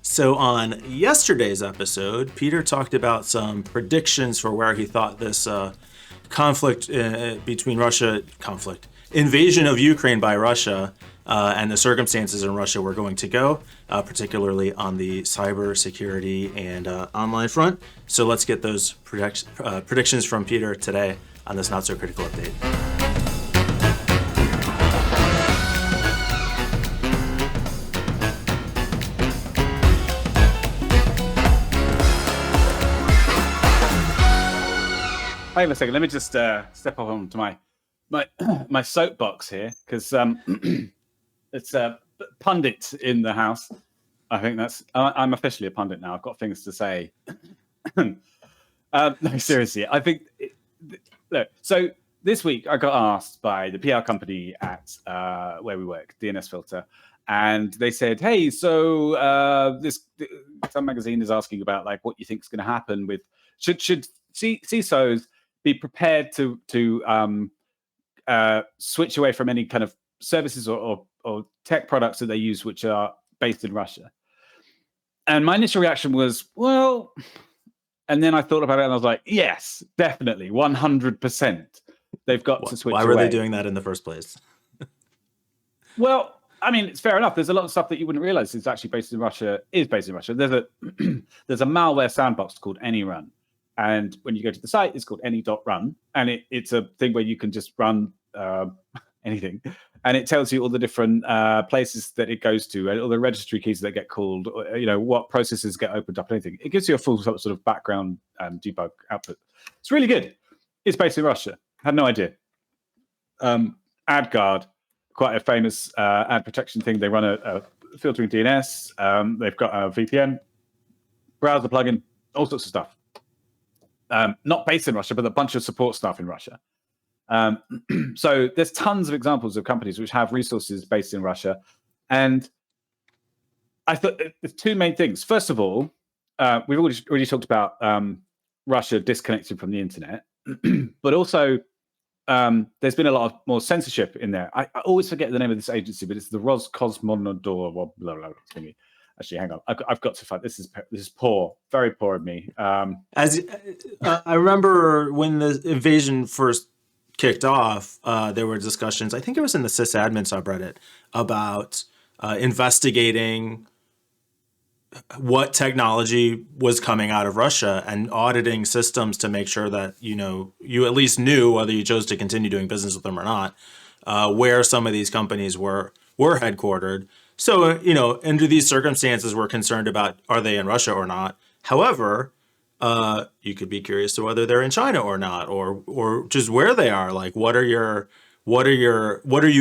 So on yesterday's episode, Peter talked about some predictions for where he thought this conflict between invasion of Ukraine by Russia, and the circumstances in Russia were going to go, particularly on the cybersecurity and online front. So let's get those predictions from Peter today on this Not So Critical update. Hang on a second. Let me just step up onto my soapbox here, because it's a pundit in the house. I think I'm officially a pundit now. I've got things to say. No, seriously. I think so. This week I got asked by the PR company at where we work, DNS Filter, and they said, "Hey, so some magazine is asking about like what you think is going to happen with should CISOs be prepared to switch away from any kind of services or tech products that they use which are based in Russia." And my initial reaction was, well, and then I thought about it and I was like, yes, definitely, 100%. They've got to switch away. Why were they doing that in the first place? Well, I mean, it's fair enough. There's a lot of stuff that you wouldn't realize is actually based in Russia. There's a malware sandbox called AnyRun. And when you go to the site, it's called any.run. And it's a thing where you can just run anything. And it tells you all the different places that it goes to, all the registry keys that get called, what processes get opened up, anything. It gives you a full sort of background debug output. It's really good. It's based in Russia. Had no idea. AdGuard, quite a famous ad protection thing. They run a filtering DNS. They've got a VPN, browser plugin, all sorts of stuff. Not based in Russia, but a bunch of support staff in Russia. So there's tons of examples of companies which have resources based in Russia. And I thought there's two main things. First of all, we've already talked about Russia disconnecting from the internet, but also there's been a lot more censorship in there. I always forget the name of this agency, but it's the Roscosmonador or blah, blah, blah thingy. Actually, hang on. I've got to find this. Is poor, very poor of me. As I remember when the invasion first kicked off, there were discussions. I think it was in the sysadmin subreddit about investigating what technology was coming out of Russia and auditing systems to make sure that you at least knew, whether you chose to continue doing business with them or not, where some of these companies were headquartered. So, under these circumstances, we're concerned about, are they in Russia or not? However, you could be curious to whether they're in China or not, or just where they are. Like, what are you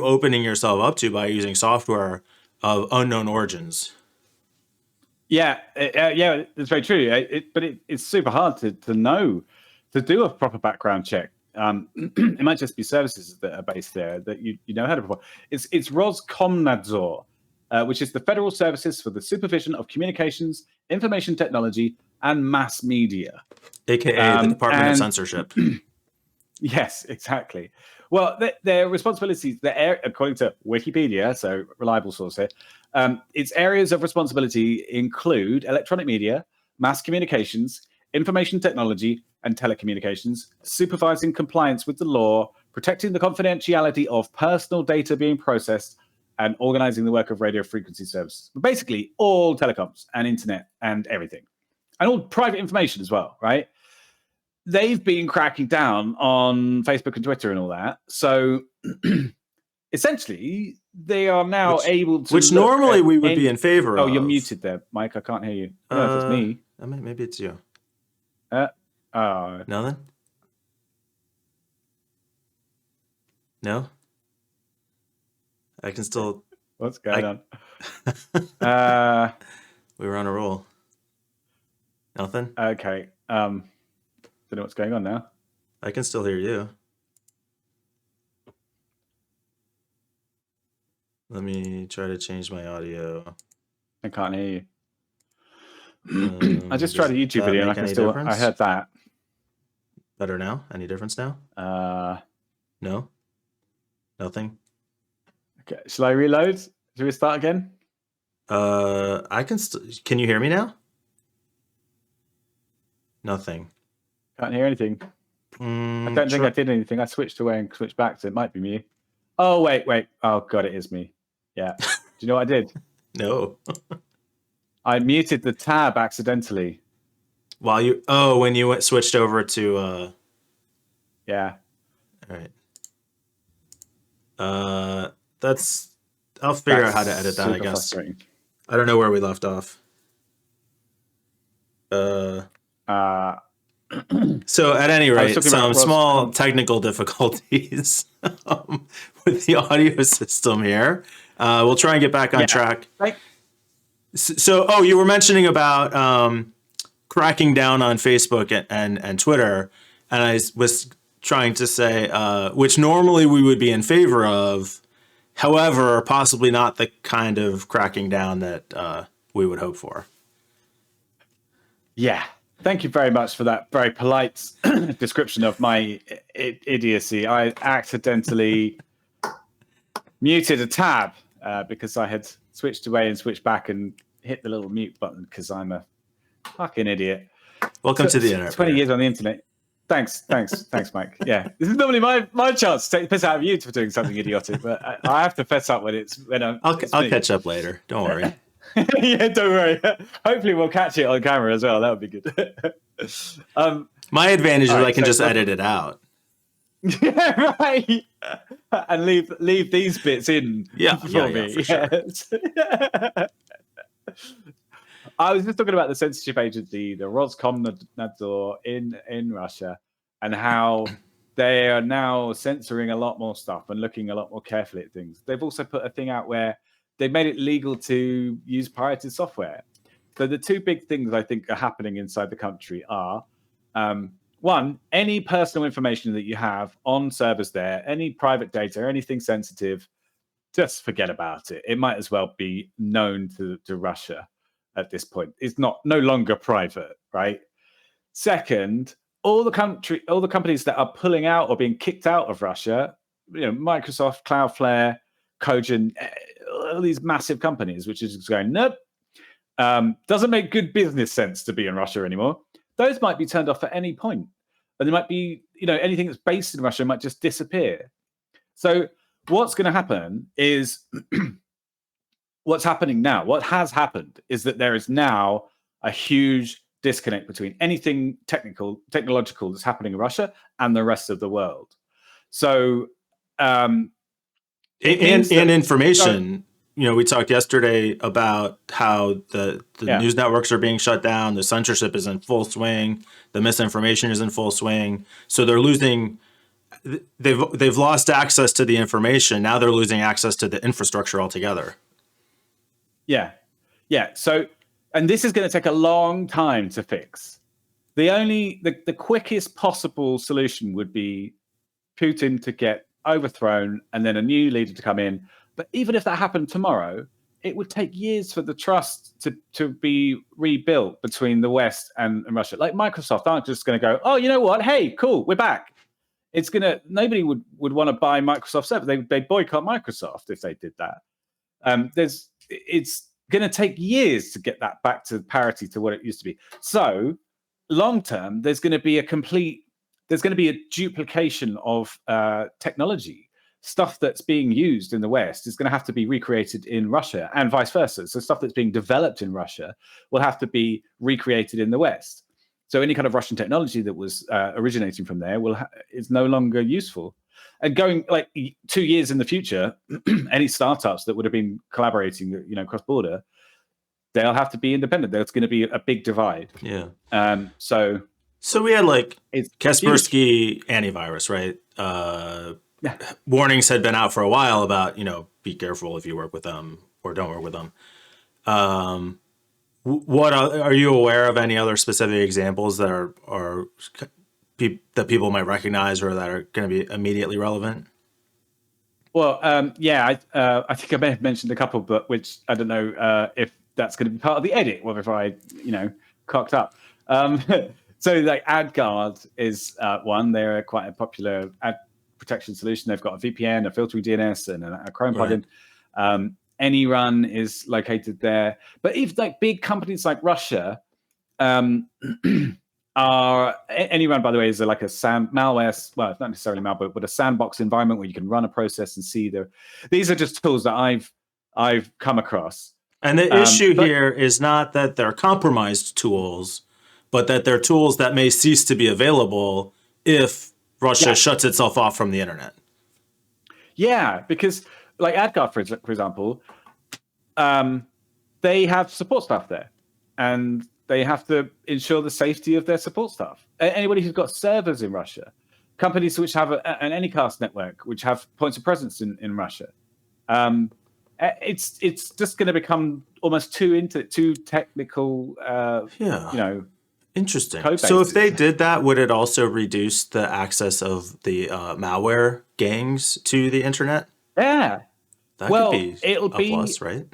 opening yourself up to by using software of unknown origins? Yeah, it's very true. But it's super hard to know, to do a proper background check. It might just be services that are based there that you know how to perform. It's Roskomnadzor, which is the Federal Services for the Supervision of Communications, Information Technology, and Mass Media. AKA the Department of Censorship. Yes, exactly. Well, their responsibilities, according to Wikipedia, so reliable source here, its areas of responsibility include electronic media, mass communications, information technology, and telecommunications, supervising compliance with the law, protecting the confidentiality of personal data being processed, and organizing the work of radio frequency services. But basically, all telecoms and internet and everything. And all private information as well, right? They've been cracking down on Facebook and Twitter and all that. So essentially, they are now able to... Which normally we would be in favor of. Oh, you're muted there, Mike. I can't hear you. I don't know if it's me. Maybe it's you. Nothing? No? I can still... What's going on? We were on a roll. Nothing? Okay. Don't know what's going on now. I can still hear you. Let me try to change my audio. I can't hear you. I just tried a YouTube video and I can still... Difference? I heard that. Better now? Any difference now? No? Nothing? Okay. Shall I reload? Should we start again? Can you hear me now? Nothing. Can't hear anything. I don't think I did anything. I switched away and switched back, so it might be me. Oh, wait. Oh, God, it is me. Yeah. Do you know what I did? No. I muted the tab accidentally. When you switched over to Yeah. all right. I'll figure out how to edit that, I guess. I don't know where we left off. So at any rate, some small technical difficulties with the audio system here. We'll try and get back on track. So, you were mentioning about cracking down on Facebook and Twitter, and I was trying to say which normally we would be in favor of, however, possibly not the kind of cracking down that we would hope for. Yeah. Thank you very much for that very polite description of my idiocy. I accidentally muted a tab because I had switched away and switched back and hit the little mute button because I'm a fucking idiot. Welcome to the internet. 20 years on the internet. Thanks, Mike. Yeah, this is normally my chance to take the piss out of you for doing something idiotic, but I have to fess up when I'll catch up later. Don't worry. Yeah, don't worry. Hopefully we'll catch it on camera as well. That would be good. My advantage is I can just edit it out. Yeah, right. And leave these bits in for me. Sure. I was just talking about the censorship agency, the Roskomnadzor in Russia, and how they are now censoring a lot more stuff and looking a lot more carefully at things. They've also put a thing out where they've made it legal to use pirated software. So the two big things I think are happening inside the country are, one, any personal information that you have on servers there, any private data, anything sensitive, just forget about it. It might as well be known to Russia at this point. It's no longer private, right? Second, all the companies that are pulling out or being kicked out of Russia, Microsoft, Cloudflare, Cogent, all these massive companies, which is just going, nope, doesn't make good business sense to be in Russia anymore. Those might be turned off at any point. And there might be, anything that's based in Russia might just disappear. So what's going to happen is what's happening now, what has happened is that there is now a huge disconnect between anything technological that's happening in Russia and the rest of the world. So, and information, we talked yesterday about how the news networks are being shut down. The censorship is in full swing. The misinformation is in full swing. So they're losing. They've lost access to the information. Now they're losing access to the infrastructure altogether. Yeah. So, and this is going to take a long time to fix. The quickest possible solution would be Putin to get overthrown and then a new leader to come in. But even if that happened tomorrow, it would take years for the trust to be rebuilt between the West and Russia. Like Microsoft aren't just going to go, oh, you know what? Hey, cool, we're back. Nobody would want to buy Microsoft servers. They'd boycott Microsoft if they did that. It's going to take years to get that back to parity to what it used to be. So long term, there's going to be a duplication of technology. Stuff that's being used in the West is going to have to be recreated in Russia and vice versa. So stuff that's being developed in Russia will have to be recreated in the West. So any kind of Russian technology that was originating from there is no longer useful. And going like 2 years in the future, any startups that would have been collaborating, cross-border, they'll have to be independent. There's going to be a big divide. Yeah. So we had Kaspersky antivirus, right? Warnings had been out for a while about, be careful if you work with them or don't work with them. What are you aware of any other specific examples that are that people might recognize or that are going to be immediately relevant? Well, I think I may have mentioned a couple, but which I don't know if that's going to be part of the edit, or if I, cocked up. So like AdGuard is one. They're quite a popular ad protection solution. They've got a VPN, a filtering DNS, and a Chrome plugin. Anyone is located there. But if like big companies like Russia are Anyone, by the way, is like a malware. Well, it's not necessarily malware, but a sandbox environment where you can run a process and see these are just tools that I've come across. And the issue here is not that they're compromised tools, but that they're tools that may cease to be available if Russia shuts itself off from the internet. Yeah, because like AdGuard, for example, they have support staff there, and they have to ensure the safety of their support staff. Anybody who's got servers in Russia, companies which have an Anycast network, which have points of presence in Russia, it's just going to become almost too technical. Interesting. So if they did that, would it also reduce the access of the malware gangs to the internet? Yeah. That could be a plus, right?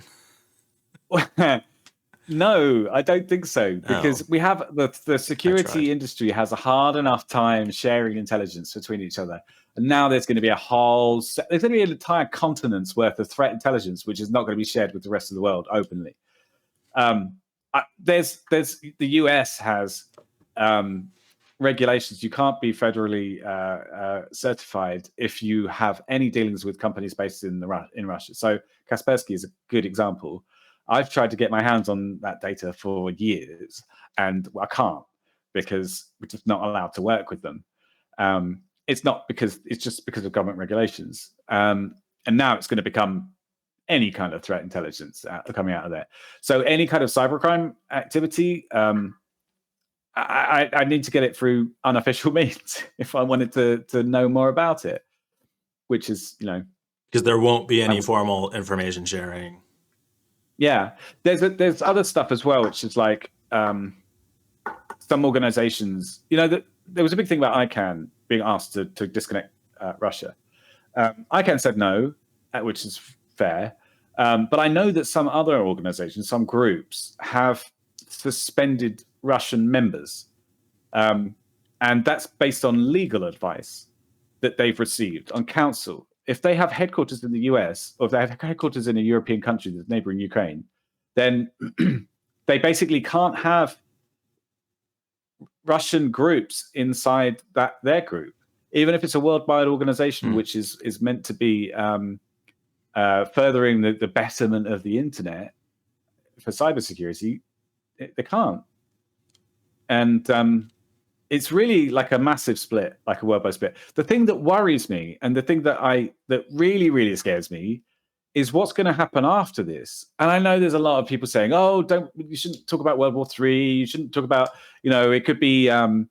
No, I don't think so, because we have the security industry has a hard enough time sharing intelligence between each other, and now there's going to be there's going to be an entire continent's worth of threat intelligence which is not going to be shared with the rest of the world openly. There's the US has regulations. You can't be federally certified if you have any dealings with companies based in Russia. So Kaspersky is a good example. I've tried to get my hands on that data for years, and I can't, because we're just not allowed to work with them. It's just because of government regulations. And now it's going to become any kind of threat intelligence coming out of there. So any kind of cybercrime activity, I need to get it through unofficial means if I wanted to know more about it, which is, because there won't be any formal information sharing. Yeah, there's other stuff as well, which is like some organizations, that there was a big thing about ICANN being asked to disconnect Russia. ICANN said no, which is fair. But I know that some other organizations, some groups, have suspended Russian members. And that's based on legal advice that they've received on counsel. If they have headquarters in the US, or if they have headquarters in a European country that's neighboring Ukraine, then they basically can't have Russian groups inside their group, even if it's a worldwide organization which is meant to be furthering the betterment of the internet for cybersecurity. They can't. And it's really like a massive split, like a worldwide split. The thing that worries me, and the thing that really, really scares me, is what's going to happen after this. And I know there's a lot of people saying, "Oh, you shouldn't talk about World War III. You shouldn't talk about, it could be, we're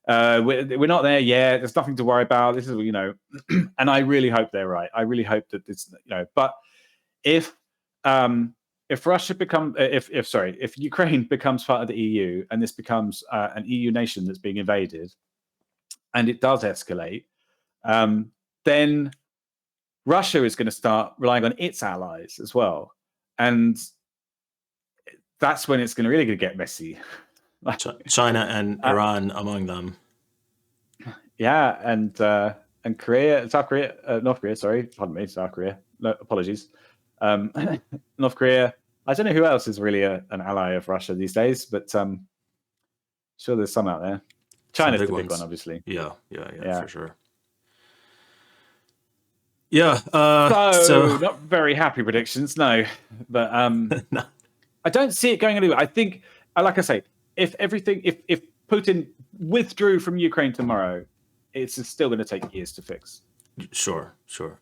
not there yet. There's nothing to worry about. This is, And I really hope they're right. I really hope that it's, But if Ukraine becomes part of the EU, and this becomes an EU nation that's being invaded, and it does escalate, then Russia is going to start relying on its allies as well, and that's when it's really going to get messy. China and Iran among them. Yeah, and Korea, North Korea. Sorry, pardon me, South Korea. No, apologies. North Korea. I don't know who else is really an ally of Russia these days, but sure there's some out there. China's the big one, obviously. Yeah, for sure. Yeah. So not very happy predictions, no. But no. I don't see it going anywhere. I think, like I say, if Putin withdrew from Ukraine tomorrow, it's still going to take years to fix. Sure,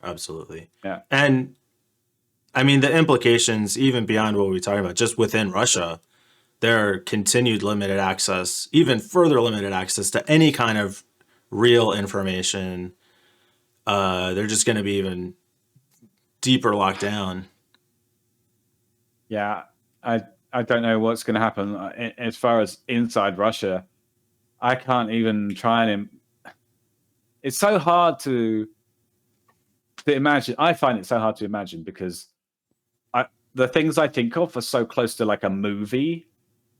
absolutely. Yeah. And I mean, the implications, even beyond what we're talking about, just within Russia, there are continued limited access, even further limited access to any kind of real information. They're just going to be even deeper locked down. Yeah, I don't know what's going to happen as far as inside Russia. I can't even try and. It's so hard to imagine. I find it so hard to imagine because the things I think of are so close to like a movie,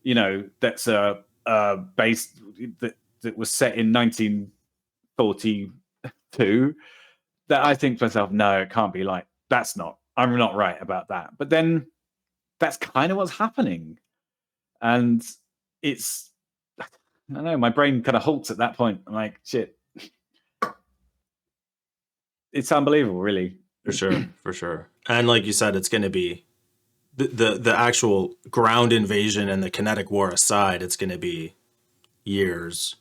that's based that was set in 1942. That I think to myself, no, it can't be like that's not. I'm not right about that. But then that's kind of what's happening. And it's, I don't know, my brain kind of halts at that point. I'm like, shit. It's unbelievable, really. For sure. And like you said, it's going to be the actual ground invasion and the kinetic war aside, it's going to be years.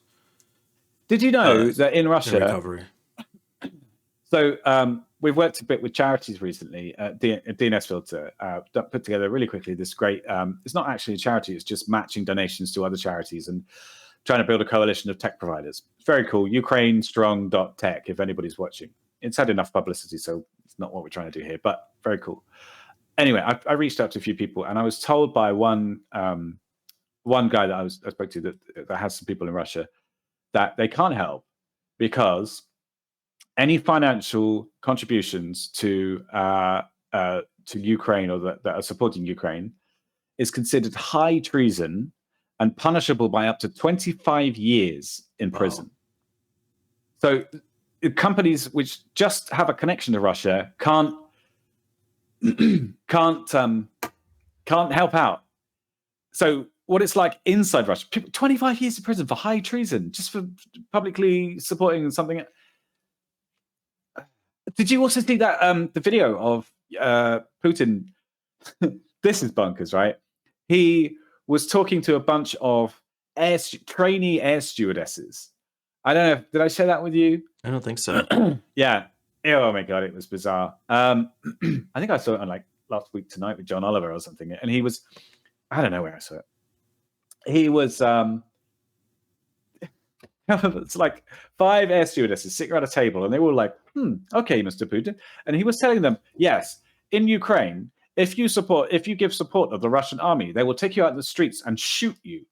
Did you know that in Russia, recovery? So we've worked a bit with charities recently. DNS Filter put together really quickly this great. It's not actually a charity; it's just matching donations to other charities and trying to build a coalition of tech providers. It's very cool. UkraineStrong.tech. If anybody's watching, it's had enough publicity, so it's not what we're trying to do here. But very cool. Anyway, I reached out to a few people, and I was told by one guy that I spoke to that has some people in Russia that they can't help because any financial contributions to Ukraine or that are supporting Ukraine is considered high treason and punishable by up to 25 years in prison. So companies which just have a connection to Russia can't help out. So what it's like inside Russia, people 25 years in prison for high treason, just for publicly supporting something. Did you also see that the video of Putin? This is bonkers, right? He was talking to a bunch of trainee air stewardesses. I don't know. Did I share that with you? I don't think so. Yeah. Oh my God, it was bizarre. I think I saw it on like last week tonight with John Oliver or something. And he was, I don't know where I saw it. He was, it's like 5 air stewardesses sitting around a table, and they were like, okay, Mr. Putin. And he was telling them, yes, in Ukraine, if you give support of the Russian army, they will take you out in the streets and shoot you.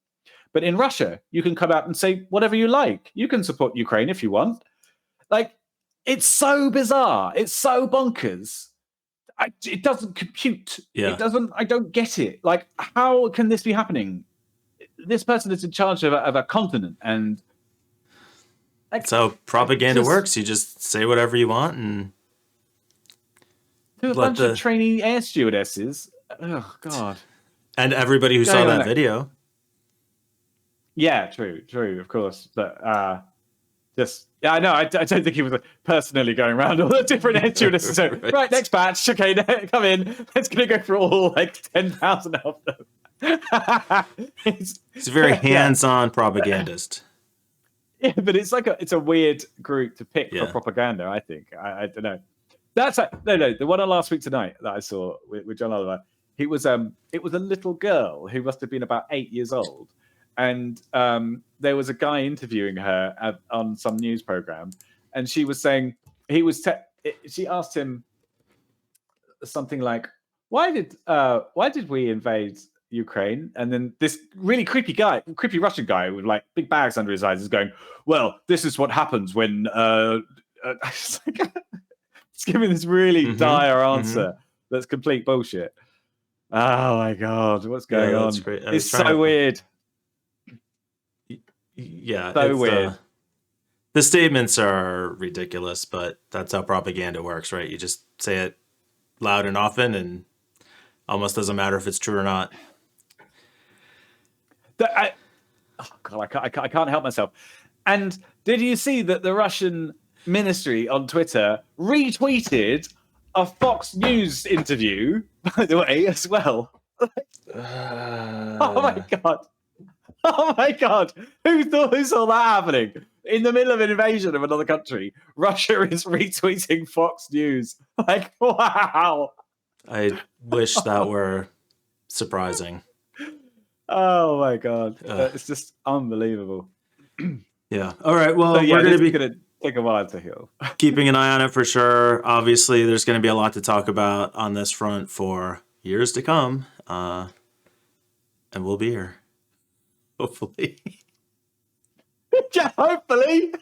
But in Russia, you can come out and say whatever you like. You can support Ukraine if you want. Like, it's so bizarre. It's so bonkers. It doesn't compute. Yeah. It doesn't. I don't get it. Like, how can this be happening? This person is in charge of a continent, and that's how propaganda works. You just say whatever you want, and to a bunch of trainee air stewardesses. Oh God! And everybody who saw that video. Yeah, true, of course, but I know. I don't think he was personally going around all the different air stewardesses. So, right, next batch. Okay, come in. It's going to go for all like 10,000 of them. He's a very hands-on propagandist. Yeah, but it's like it's a weird group to pick for propaganda. I think I don't know. That's no. The one on last week tonight that I saw with John Oliver. It was a little girl who must have been about 8 years old, and there was a guy interviewing her on some news program, and she was saying she asked him something like, why did we invade Ukraine? And then this really creepy Russian guy with like big bags under his eyes is going, well, this is what happens when it's giving this really dire answer that's complete bullshit. Oh my God, what's going on? It's so weird. Yeah, so weird. The statements are ridiculous, but that's how propaganda works, right? You just say it loud and often, and almost doesn't matter if it's true or not. I can't help myself. And did you see that the Russian ministry on Twitter retweeted a Fox News interview, by the way, as well? Oh my God. Oh my God. Who saw that happening? In the middle of an invasion of another country, Russia is retweeting Fox News. Like, wow. I wish that were surprising. Oh my God. It's just unbelievable. Yeah. All right. Well, we're going to take a while to heal. Keeping an eye on it for sure. Obviously, there's going to be a lot to talk about on this front for years to come. And we'll be here. Hopefully. Yeah, hopefully.